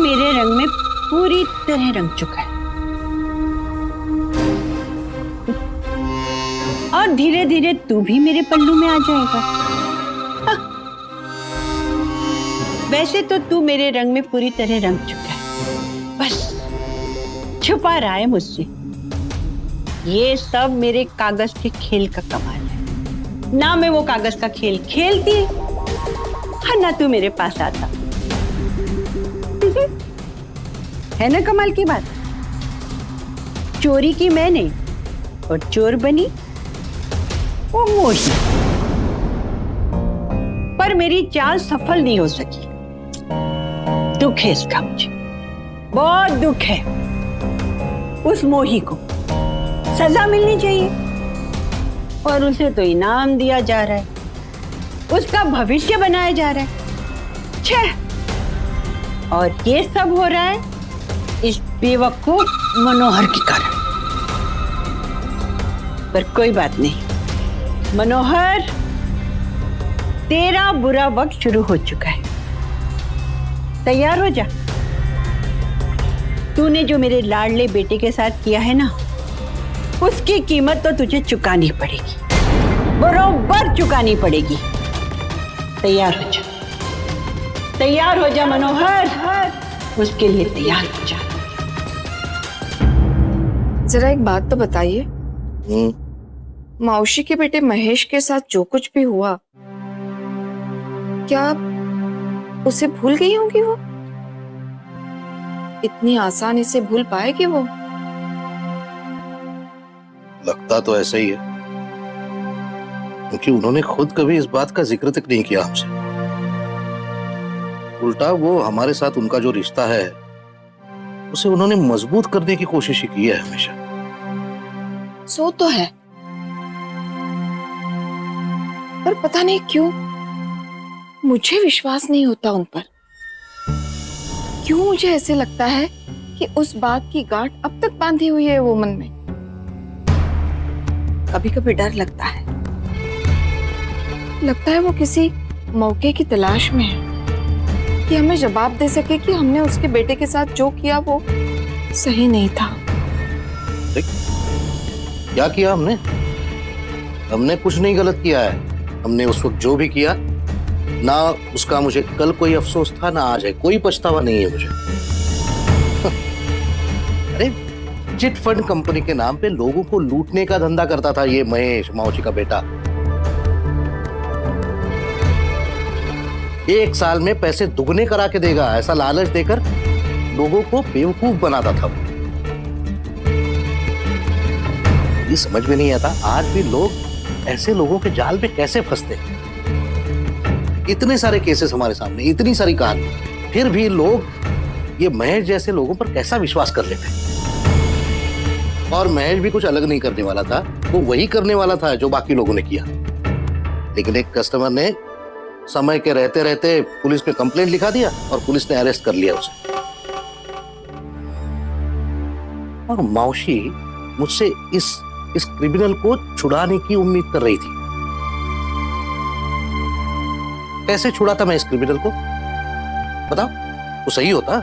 मेरे रंग में पूरी तरह रंग चुका है और धीरे धीरे तू भी मेरे पल्लू में आ जाएगा। हाँ। वैसे तो तू मेरे रंग में पूरी तरह रंग चुका है, बस छुपा रहा है मुझसे। ये सब मेरे कागज के खेल का कमाल है। ना मैं वो कागज का खेल खेलती और ना तू मेरे पास आता। है ना कमाल की बात? चोरी की मैंने और चोर बनी वो मोही। पर मेरी चाल सफल नहीं हो सकी। दुख है इसका मुझे, बहुत दुख है। उस मोही को सजा मिलनी चाहिए और उसे तो इनाम दिया जा रहा है, उसका भविष्य बनाया जा रहा है। छह, और ये सब हो रहा है इस बेवकूफ मनोहर के कारण। पर कोई बात नहीं मनोहर, तेरा बुरा वक्त शुरू हो चुका है। तैयार हो जा। तूने जो मेरे लाडले बेटे के साथ किया है ना, उसकी कीमत तो तुझे चुकानी पड़ेगी, बरोबर चुकानी पड़ेगी। तैयार हो जा, तैयार हो जा मनोहर, उसके लिए तैयार हो जा। जरा एक बात तो बताइए, मौसी के बेटे महेश के साथ जो कुछ भी हुआ, क्या उसे भूल गई होंगी वो? इतनी आसानी से भूल पाएगी वो? लगता तो ऐसा ही है, क्योंकि उन्होंने खुद कभी इस बात का जिक्र तक नहीं किया हमसे। उल्टा वो हमारे साथ उनका जो रिश्ता है उसे उन्होंने मजबूत करने की कोशिश ही की है हमेशा। सो तो है, पर पता नहीं क्यों मुझे विश्वास नहीं होता उन पर। क्यों मुझे ऐसे लगता है कि उस बात की गांठ अब तक बांधी हुई है वो मन में। कभी कभी डर लगता है वो किसी मौके की तलाश में है कि हमें जवाब दे सके कि हमने उसके बेटे के साथ जो किया वो सही नहीं था। क्या किया हमने? हमने कुछ नहीं गलत किया है। हमने उस वक्त जो भी किया ना, उसका मुझे कल कोई अफसोस था ना आज है। कोई पछतावा नहीं है मुझे। अरे चिट फंड कंपनी के नाम पे लोगों को लूटने का धंधा करता था ये महेश, मौसी का बेटा। 1 साल में पैसे दुगने करा के देगा ऐसा लालच देकर लोगों को बेवकूफ बनाता था। ये समझ में नहीं आता आज भी लोग ऐसे लोगों के जाल में कैसे फंसते हैं। इतने सारे केसेस हमारे सामने, इतनी सारी कहानी, फिर भी लोग ये महेश जैसे लोगों पर कैसा विश्वास कर लेते हैं। और महेश भी कुछ अलग नहीं करने वाला था, वो वही करने वाला था जो बाकी लोगों ने किया। लेकिन एक कस्टमर ने समय के रहते रहते पुलिस में कंप्लेंट लिखा दिया और पुलिस ने अरेस्ट कर लिया उसे। और मौसी मुझसे इस क्रिमिनल को छुड़ाने की उम्मीद कर रही थी। कैसे छुड़ाता मैं इस क्रिमिनल को? बताओ, वो सही होता?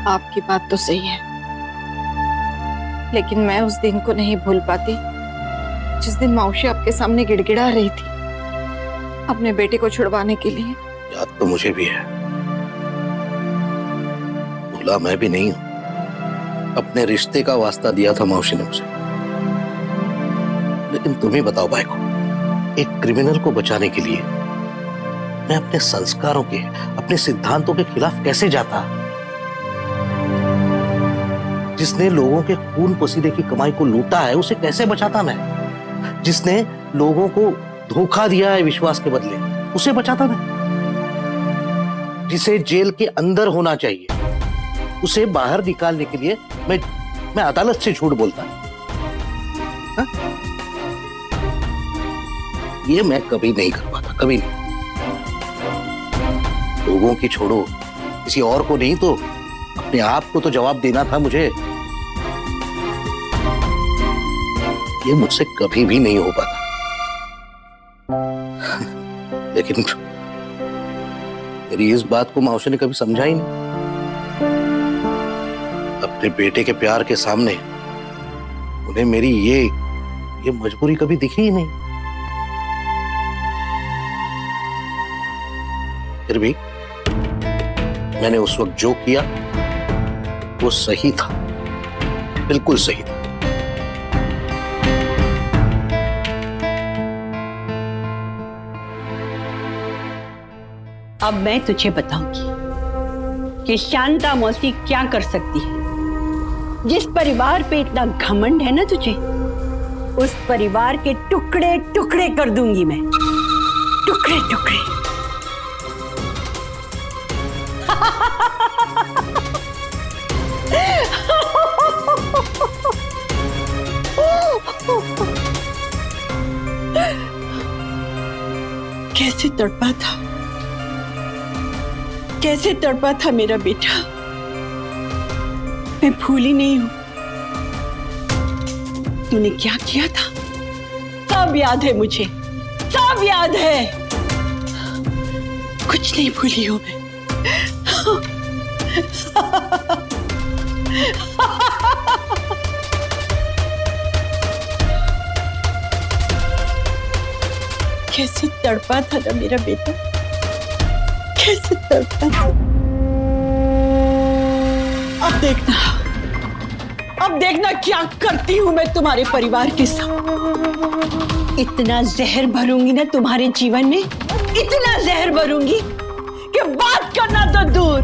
आपकी बात तो सही है, लेकिन मैं उस दिन को नहीं भूल पाती जिस दिन मौसी आपके सामने गिड़गिड़ा रही थी अपने बेटे को छुड़वाने के लिए। याद तो मुझे भी है, भूला मैं भी नहीं हूं। अपने रिश्ते का वास्ता दिया था मौसी ने मुझे। लेकिन तुम ही बताओ भाई को, एक क्रिमिनल को बचाने के लिए मैं अपने संस्कारों के, अपने सिद्धांतों के खिलाफ कैसे जाता? जिसने लोगों के खून पसीने की कमाई को लूटा है उसे कैसे बचाता मैं? जिसने लोगों को धोखा दिया है विश्वास के बदले उसे बचाता मैं? जिसे जेल के अंदर होना चाहिए उसे बाहर निकालने के लिए मैं अदालत से झूठ बोलता? हा? ये मैं कभी नहीं कर पाता, कभी नहीं। लोगों की छोड़ो, किसी और को नहीं तो अपने आप को तो जवाब देना था मुझे। ये मुझसे कभी भी नहीं हो पाता। लेकिन मेरी इस बात को मौसी ने कभी समझा ही नहीं। अपने बेटे के प्यार के सामने उन्हें मेरी ये मजबूरी कभी दिखी ही नहीं। फिर भी मैंने उस वक्त जो किया वो सही था, बिल्कुल सही था। अब मैं तुझे बताऊंगी कि शांता मौसी क्या कर सकती है। जिस परिवार पे इतना घमंड है ना तुझे, उस परिवार के टुकड़े टुकड़े कर दूंगी मैं, टुकड़े टुकड़े। कैसे तड़पा था, कैसे तड़पा था मेरा बेटा, मैं भूली नहीं हूं। तूने क्या किया था सब याद है मुझे, सब याद है, कुछ नहीं भूली हूं मैं। कैसे तड़पा था ना मेरा बेटा, कैसे तड़पा था। अब देखना क्या करती हूं मैं तुम्हारे परिवार के साथ। इतना जहर भरूंगी ना तुम्हारे जीवन में, इतना जहर भरूंगी कि बात करना तो दूर,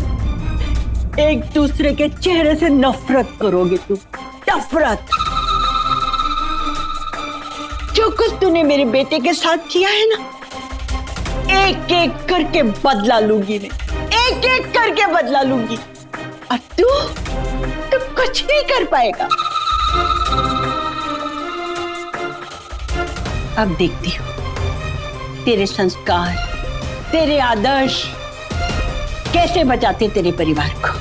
एक दूसरे के चेहरे से नफरत करोगे तुम, नफरत। जो कुछ तूने मेरे बेटे के साथ किया है ना, एक एक करके बदला लूंगी मैं, एक एक करके बदला लूंगी। और तू कुछ नहीं कर पाएगा। अब देखती हूँ तेरे संस्कार, तेरे आदर्श कैसे बचाते तेरे परिवार को।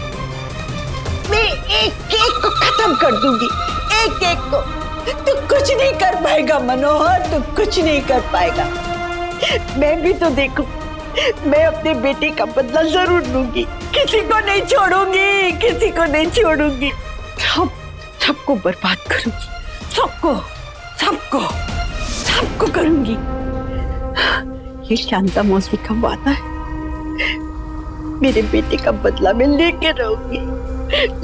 मैं एक एक को खत्म कर दूंगी, एक एक को। तू कुछ नहीं कर पाएगा मनोहर, तू कुछ नहीं कर पाएगा। मैं भी तो देखो, मैं अपने बेटे का बदला जरूर लूंगी, किसी को नहीं छोड़ूंगी, किसी को नहीं छोड़ूंगी। सबको बर्बाद करूंगी, सबको सबको सबको करूंगी। ये शांता मौसी का वादा है, मेरे बेटे का बदला मैं लेके रहूंगी,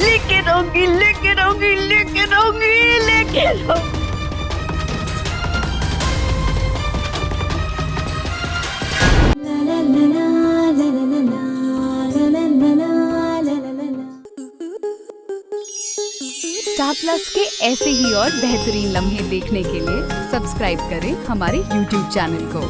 लेके रहूंगी, लेके रहूंगी, लेके रहूंगी, लेके रहूंगी। स्टार प्लस के ऐसे ही और बेहतरीन लम्हे देखने के लिए सब्सक्राइब करें हमारे YouTube चैनल को।